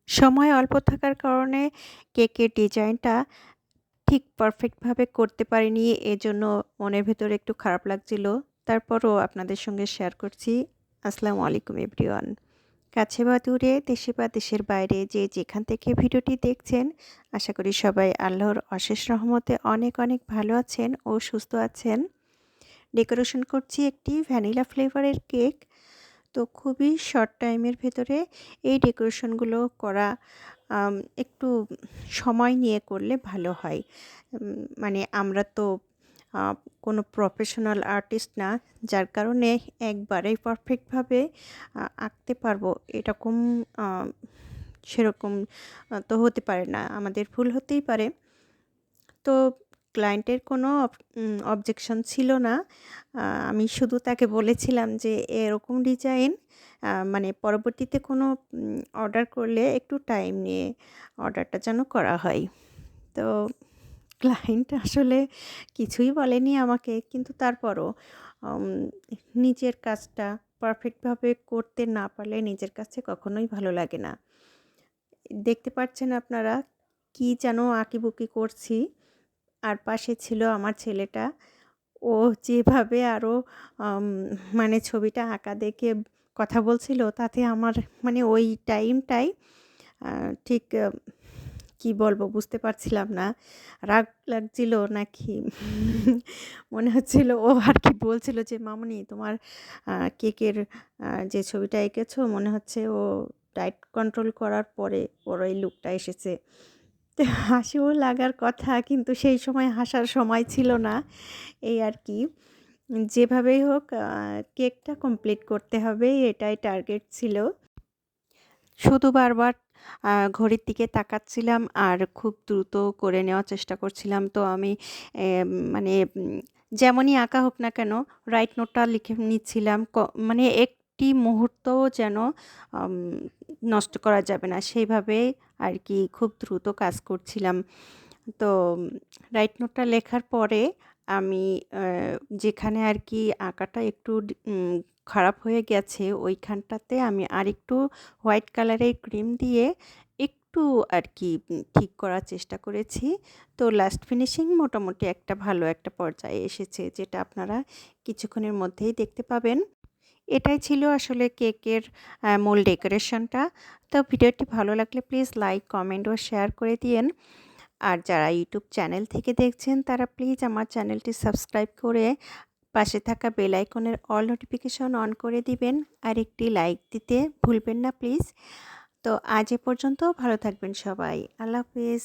সময় অল্প থাকার কারণে কেকের ডিজাইনটা ঠিক পারফেক্টভাবে করতে পারিনি। এজন্য মনের ভেতরে একটু খারাপ লাগছিল। তারপরও আপনাদের সঙ্গে শেয়ার করছি। আসসালামু আলাইকুম এভরিওয়ান। কাছে বা দূরে, দেশে বা দেশের বাইরে যে যেখান থেকে ভিডিওটি দেখছেন, আশা করি সবাই আল্লাহর অশেষ রহমতে অনেক অনেক ভালো আছেন ও সুস্থ আছেন। ডেকোরেশন করছি একটি ভ্যানিলা ফ্লেভারের কেক। তো খুবই শর্ট টাইমের ভেতরে এই ডেকোরেশনগুলো করা একটু সময় নিয়ে করলে ভালো হয়। মানে আমরা তো কোনো প্রফেশনাল আর্টিস্ট না, যার কারণে একবারেই পারফেক্টভাবে আঁকতে পারবো এরকম সেরকম তো হতে পারে না, আমাদের ভুল হতেই পারে। তো ক্লায়েন্টের কোনো অবজেকশন ছিল না। আমি শুধু তাকে বলেছিলাম যে এরকম ডিজাইন মানে পরবর্তীতে কোনো অর্ডার করলে একটু টাইম নিয়ে অর্ডারটা যেন করা হয়। তো ক্লায়েন্ট আসলে কিছুই বলেনি আমাকে, কিন্তু তারপরও নিজের কাজটা পারফেক্টভাবে করতে না পারলে নিজের কাছে কখনোই ভালো লাগে না। দেখতে পাচ্ছেন আপনারা কি যেন আঁকিবুকি করছি। আর পাশে ছিল আমার ছেলেটা। ও যেভাবে আরও আম মানে ছবিটা আঁকা দেখে কথা বলছিল, তাতে আমার মানে ওই টাইমটাই ঠিক কী বলবো বুঝতে পারছিলাম না। রাগ লাগছিল নাকি মনে হচ্ছিল ও আর কি বলছিল যে, "মামুনি তোমার কেকের যে ছবিটা এঁকেছো মনে হচ্ছে ও ডায়েট কন্ট্রোল করার পরে ওর এই লুকটা এসেছে।" তো হাসিও লাগার কথা, কিন্তু সেই সময় হাসার সময় ছিল না। এই আর কি। যেভাবেই হোক কেকটা কমপ্লিট করতে হবে, এটাই টার্গেট ছিল। শুধু বারবার ঘড়ির দিকে তাকাচ্ছিলাম আর খুব দ্রুত করে নেওয়ার চেষ্টা করছিলাম। তো আমি মানে যেমনই আঁকা হোক না কেন রাইট নোটটা লিখে নিচ্ছিলাম। মানে একটি মুহূর্তও যেন আম নষ্ট করা যাবে না, সেইভাবে আর কি খুব দ্রুত কাজ করছিলাম। তো রাইট নোটটা লেখার পরে আমি যেখানে আর কি আঁকাটা একটু খারাপ হয়ে গেছে ওইখানটাতে আমি আরেকটু হোয়াইট কালারের ক্রিম দিয়ে একটু আর কি ঠিক করার চেষ্টা করেছি। তো লাস্ট ফিনিশিং মোটামুটি একটা ভালো একটা পর্যায়ে এসেছে, যেটা আপনারা কিছুক্ষণের মধ্যেই দেখতে পাবেন। এটাই ছিল আসলে কেকের মূল ডেকোরেশনটা। তো ভিডিওটি ভালো লাগলে প্লিজ লাইক, কমেন্ট ও শেয়ার করে দিয়েন। আর যারা ইউটিউব চ্যানেল থেকে দেখছেন তারা প্লিজ আমার চ্যানেলটি সাবস্ক্রাইব করে পাশে থাকা বেল আইকনের অল নোটিফিকেশন অন করে দিবেন, আর একটি লাইক দিতে ভুলবেন না প্লিজ। তো আজ এ পর্যন্ত, ভালো থাকবেন সবাই। আল্লাহ হাফেজ।